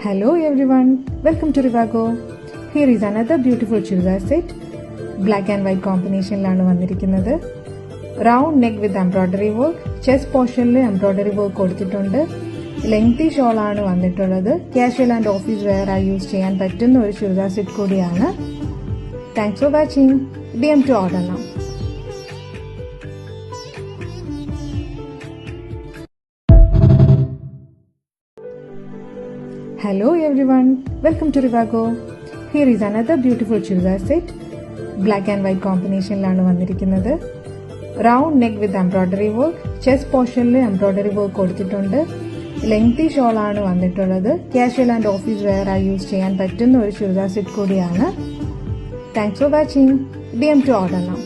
Hello everyone, welcome to Rivago. Here is another beautiful chudar set. Black and white combination ലാണ് വന്നിരിക്കുന്നത്. Round neck with embroidery work, chest portionൽ embroidery work കൊടുത്തിട്ടുണ്ട്. Lengthy shawl ആണ് വന്നിട്ടുള്ളത്. Casual and office wear ആയി use ചെയ്യാൻ പറ്റുന്ന ഒരു churidar set കൂടിയാണ്. Thanks for watching. DM to order now. Hello everyone, welcome to Rivago. Here is another beautiful chudar set. Black and white combination ലാണ് വന്നിരിക്കുന്നത്. Round neck with embroidery work, chest portionൽ embroidery work കൊടുത്തിട്ടുണ്ട്. Lengthy shawl ആണ് വന്നിട്ടുള്ളത്. Casual and office wear ആയി use ചെയ്യാൻ പറ്റുന്ന ഒരു churidar set കൂടിയാണ്. Thanks for watching. DM to order now.